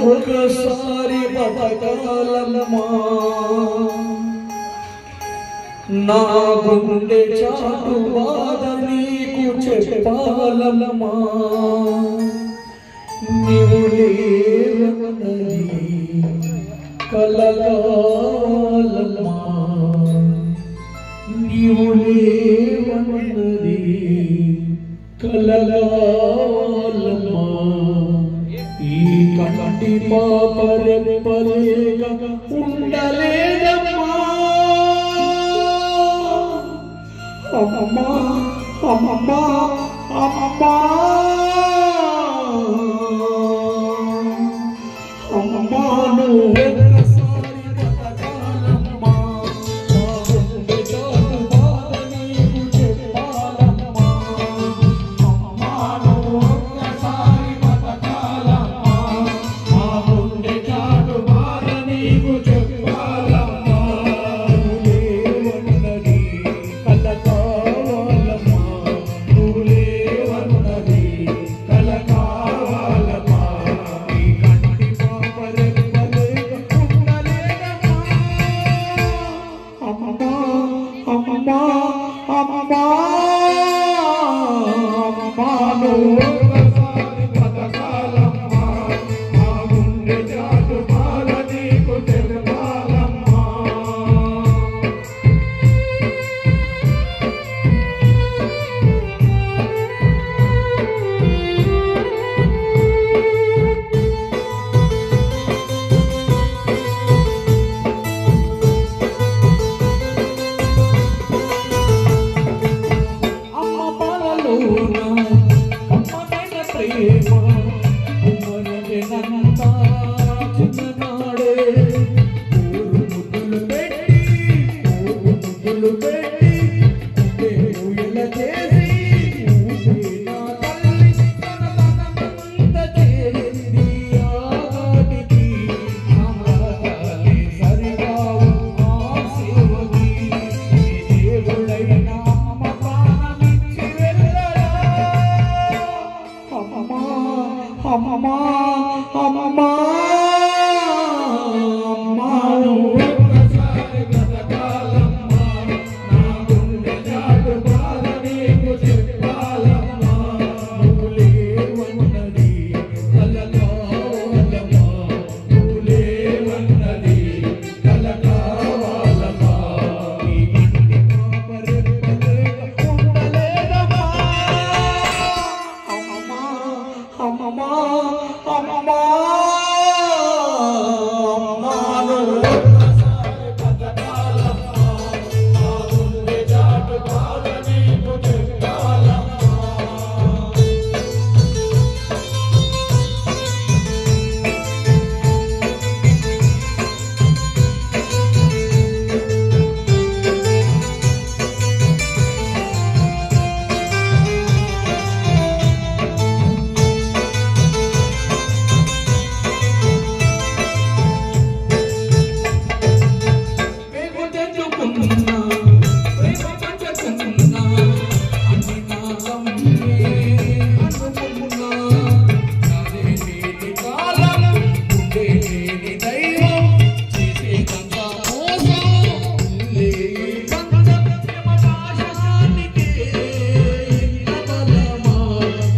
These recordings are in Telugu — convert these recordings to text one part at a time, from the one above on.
ఒకసారి బతకాలమ్మా నా గుండె చాటు బాధ నీకు చెప్పాలమ్మా నీవు లేవన్నది కలగాలమ్మా నీవు లేవన్నది కలగాలమ్మా ఈ కంటి పాపరెప్పలేక ఉండలేదమ్మా అమ్మమ్మా అమ్మమ్మా అమ్మమ్మా అమ్మమ్మా నువ్వు ఒక్కసారి బతకాలమ్మా నా గుండె చాటు బాధ నీకు చెప్పాలమ్మా అమ్మమ్మా నువ్వు ఒక్కసారి బతకాలమ్మా నా గుండె చాటు బాధ నీకు చెప్పాలమ్మా నువ్వు లేవన్నది కల కావాలమ్మా నువ్వు లేవన్నది కల కావాలమ్మా ఈ కంటి పాపరెప్పలేక ఉండలేదమ్మా అమ్మమ్మా అమ్మమ్మా అమ్మమ్మా అమ్మమ్మా నువ్వు ఒక్కసారి బతకాలమ్మా నా గుండె చాటు బాధ నీకు తెలపాలమ్మా అమ్మ పాలలోన అమ్మమైన ప్రేమ ఉమ్మనగెనంత చిన్ననాడే ఊరు ముద్దులు పెట్టి ఉండే ఊయల చేసి ఊపే నా తల్లి తన తనంత చేరింది ఆగానికి ఆగాలి సరిగావు ఆ సేవకి దేవుడైన అమ్మ ప్రాణమిచ్చి వెళ్ళరా అమ్మమ్మా అమ్మమ్మా అమ్మమ్మా అమ్మా నువ్వు ఒక్కసారి బతకాలమ్మా నా గుండె చాటు బాధ నీకు చెప్పాలమ్మా నువ్వు లేవన్నది కల కావాలమ్మా నువ్వు లేవన్నది కల కావాలమ్మా ఈ కంటి పాపరెప్పలేక ఉండలేదమ్మా అమ్మమ్మా అమ్మమ్మా అమ్మమ్మా అమ్మా నువ్వు ఒక్కసారి బతకాలమ్మా నా గుండె చాటు బాధ నీకు చెప్పాలమ్మా ప్రేమ తెచ్చుకున్నా ప్రేమ పంచుకున్నా అన్ని నా తమ్మే అనుకున్నా నాదే లేని కాలం ఉండే లేని దైవం చేసేదంతా మోసం లేని బంధం ప్రేమ పాశానికే కదలమా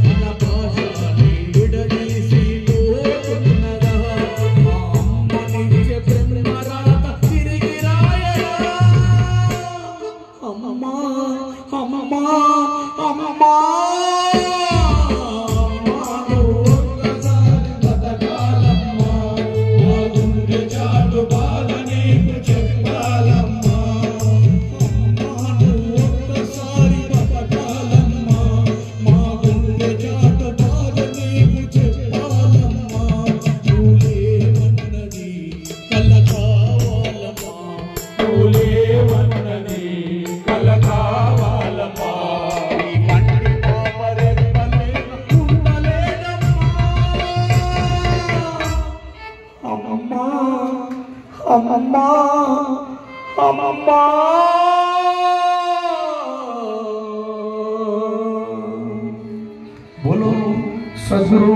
మన పాశాన్ని విడదీసి పోతున్నదా మా అమ్మనిచ్చే ప్రేమ రాత తిరిగి రాయరా అమ్మమ్మా అమ్మమ్మా అమ్మమ్మా అమ్మా నువ్వు ఒక్కసారి బతకాలమ్మా నా గుండె చాటు బాధ నీకు చెప్పాలమ్మా అమ్మా నువ్వు ఒక్కసారి బతకాలమ్మా మా గుండె చాటు బాధ నీకు చెప్పాలమ్మా నువ్వు లేవన్నది కల కావాలమ్మా నువ్వు లేవన్నది కల కావాలమ్మా ఈ కంటి పాపరెప్పలేక ఉండలేదమ్మా అమ్మమ్మా అమ్మమ్మా అమ్మమ్మా बोलो सद्गुरु